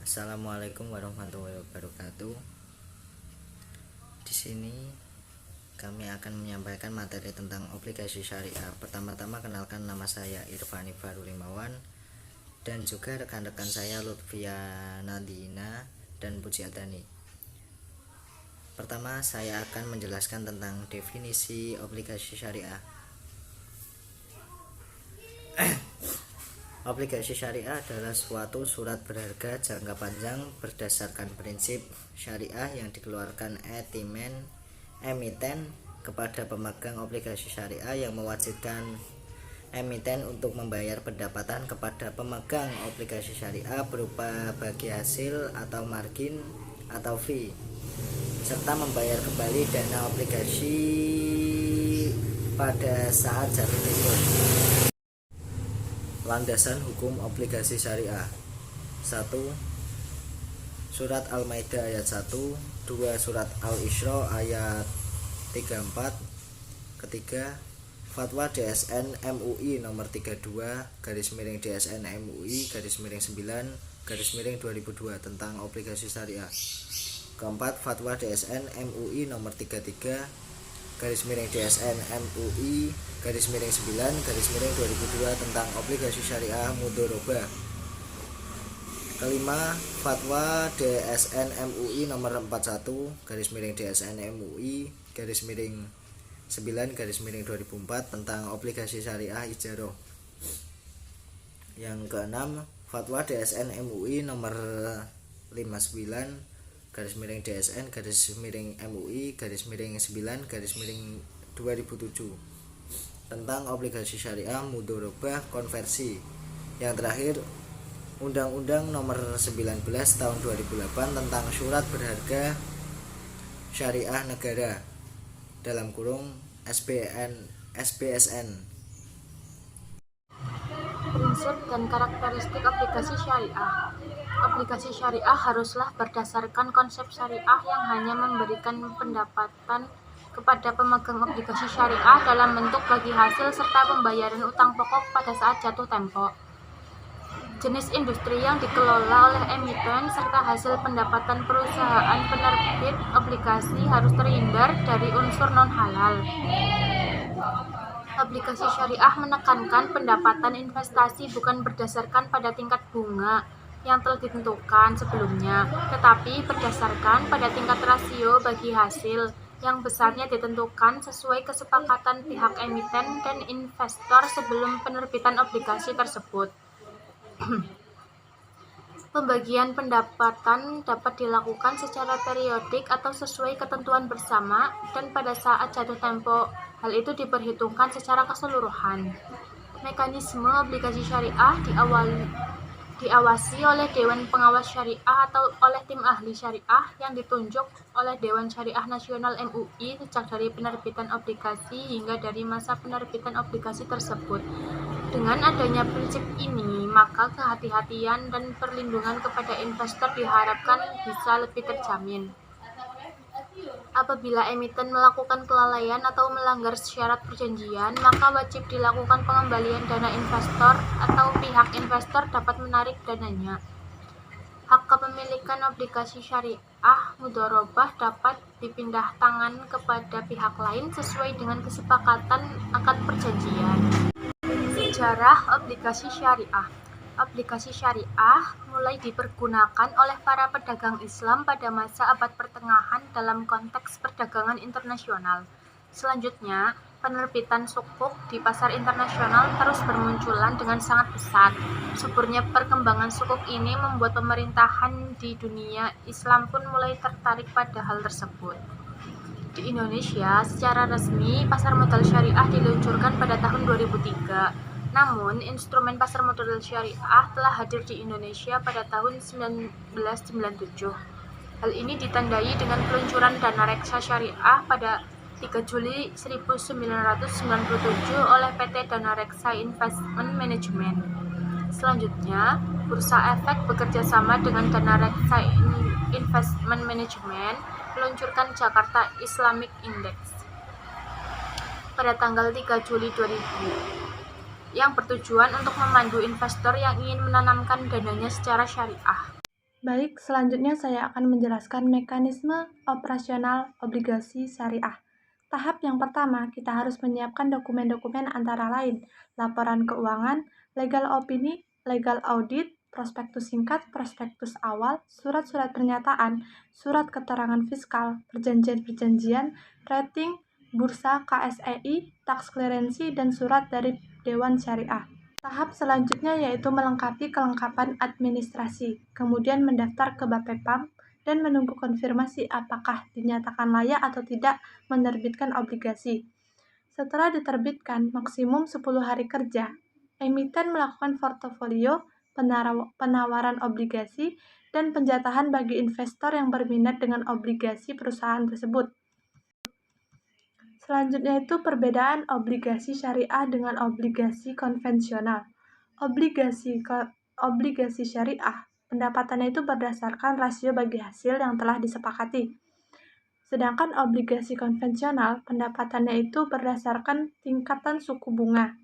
Assalamualaikum warahmatullahi wabarakatuh. Di sini kami akan menyampaikan materi tentang obligasi syariah. Pertama-tama kenalkan, nama saya Irfani Barulimawan dan juga rekan-rekan saya Lutfia Nadina dan Puji Adani. Pertama, saya akan menjelaskan tentang definisi obligasi syariah. Obligasi syariah adalah suatu surat berharga jangka panjang berdasarkan prinsip syariah yang dikeluarkan emiten kepada pemegang obligasi syariah, yang mewajibkan emiten untuk membayar pendapatan kepada pemegang obligasi syariah berupa bagi hasil atau margin atau fee, serta membayar kembali dana obligasi pada saat jatuh tempo. Landasan hukum obligasi syariah: 1. Surat Al-Maidah ayat 1, 2. Surat Al-Isra ayat 34, ketiga Fatwa DSN MUI nomor 32/DSN MUI /9/2002 tentang obligasi syariah. Keempat, Fatwa DSN MUI nomor 33/DSN MUI /9/2002 tentang obligasi syariah mudharabah. Kelima, Fatwa DSN MUI nomor 41/DSN MUI /9/2004 tentang obligasi syariah ijarah. Yang keenam, Fatwa DSN MUI nomor 59/DSN MUI /9/2007 tentang obligasi syariah mudharabah konversi. Yang terakhir, Undang-Undang nomor 19 tahun 2008 tentang surat berharga syariah negara (SPSN). Prinsip dan karakteristik obligasi syariah. Obligasi syariah haruslah berdasarkan konsep syariah yang hanya memberikan pendapatan kepada pemegang obligasi syariah dalam bentuk bagi hasil serta pembayaran utang pokok pada saat jatuh tempo. Jenis industri yang dikelola oleh emiten serta hasil pendapatan perusahaan penerbit obligasi harus terhindar dari unsur non-halal. Obligasi syariah menekankan pendapatan investasi bukan berdasarkan pada tingkat bunga yang telah ditentukan sebelumnya, tetapi berdasarkan pada tingkat rasio bagi hasil yang besarnya ditentukan sesuai kesepakatan pihak emiten dan investor sebelum penerbitan obligasi tersebut. Pembagian pendapatan dapat dilakukan secara periodik atau sesuai ketentuan bersama dan pada saat jatuh tempo. Hal itu diperhitungkan secara keseluruhan. Mekanisme obligasi syariah diawasi oleh Dewan Pengawas Syariah atau oleh tim ahli syariah yang ditunjuk oleh Dewan Syariah Nasional MUI sejak dari penerbitan obligasi hingga dari masa penerbitan obligasi tersebut. Dengan adanya prinsip ini, maka kehati-hatian dan perlindungan kepada investor diharapkan bisa lebih terjamin. Apabila emiten melakukan kelalaian atau melanggar syarat perjanjian, maka wajib dilakukan pengembalian dana investor atau pihak investor dapat menarik dananya. Hak kepemilikan obligasi syariah mudharabah dapat dipindah tangan kepada pihak lain sesuai dengan kesepakatan akad perjanjian. Sejarah obligasi syariah. Obligasi syariah mulai dipergunakan oleh para pedagang Islam pada masa abad pertengahan dalam konteks perdagangan internasional. Selanjutnya, penerbitan sukuk di pasar internasional terus bermunculan dengan sangat pesat. Suburnya perkembangan sukuk ini membuat pemerintahan di dunia Islam pun mulai tertarik pada hal tersebut. Di Indonesia, secara resmi pasar modal syariah diluncurkan pada tahun 2003. Namun, instrumen pasar modal syariah telah hadir di Indonesia pada tahun 1997. Hal ini ditandai dengan peluncuran dana reksa syariah pada 3 Juli 1997 oleh PT Dana Reksa Investment Management. Selanjutnya, Bursa Efek bekerja sama dengan Dana Reksa Investment Management meluncurkan Jakarta Islamic Index pada tanggal 3 Juli 2000. Yang bertujuan untuk memandu investor yang ingin menanamkan dananya secara syariah. Baik, selanjutnya saya akan menjelaskan mekanisme operasional obligasi syariah. Tahap yang pertama, kita harus menyiapkan dokumen-dokumen antara lain laporan keuangan, legal opini, legal audit, prospektus singkat, prospektus awal, surat-surat pernyataan, surat keterangan fiskal, perjanjian-perjanjian, rating, bursa KSEI, tax clearance, dan surat dari Dewan Syariah. Tahap selanjutnya yaitu melengkapi kelengkapan administrasi, kemudian mendaftar ke Bapepam, dan menunggu konfirmasi apakah dinyatakan layak atau tidak menerbitkan obligasi. Setelah diterbitkan maksimum 10 hari kerja, emiten melakukan portofolio, penawaran obligasi, dan penjatahan bagi investor yang berminat dengan obligasi perusahaan tersebut. Selanjutnya itu perbedaan obligasi syariah dengan obligasi konvensional. Obligasi syariah, pendapatannya itu berdasarkan rasio bagi hasil yang telah disepakati. Sedangkan obligasi konvensional, pendapatannya itu berdasarkan tingkatan suku bunga.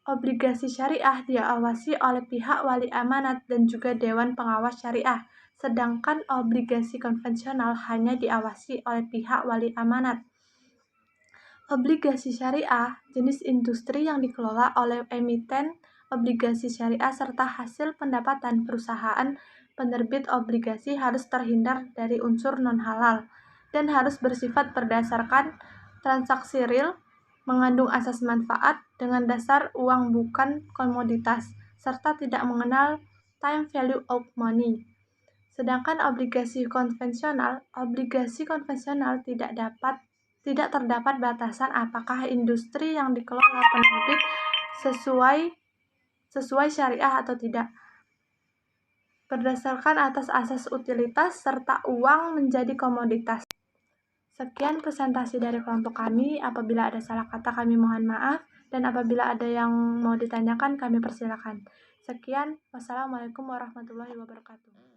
Obligasi syariah diawasi oleh pihak wali amanat dan juga Dewan Pengawas Syariah, sedangkan obligasi konvensional hanya diawasi oleh pihak wali amanat. Obligasi syariah, jenis industri yang dikelola oleh emiten obligasi syariah serta hasil pendapatan perusahaan penerbit obligasi harus terhindar dari unsur non-halal dan harus bersifat berdasarkan transaksi real, mengandung asas manfaat dengan dasar uang bukan komoditas, serta tidak mengenal time value of money. Sedangkan obligasi konvensional tidak terdapat batasan apakah industri yang dikelola penerbit sesuai syariah atau tidak. Berdasarkan atas asas utilitas serta uang menjadi komoditas. Sekian presentasi dari kelompok kami. Apabila ada salah kata kami mohon maaf, dan apabila ada yang mau ditanyakan kami persilakan. Sekian, wassalamualaikum warahmatullahi wabarakatuh.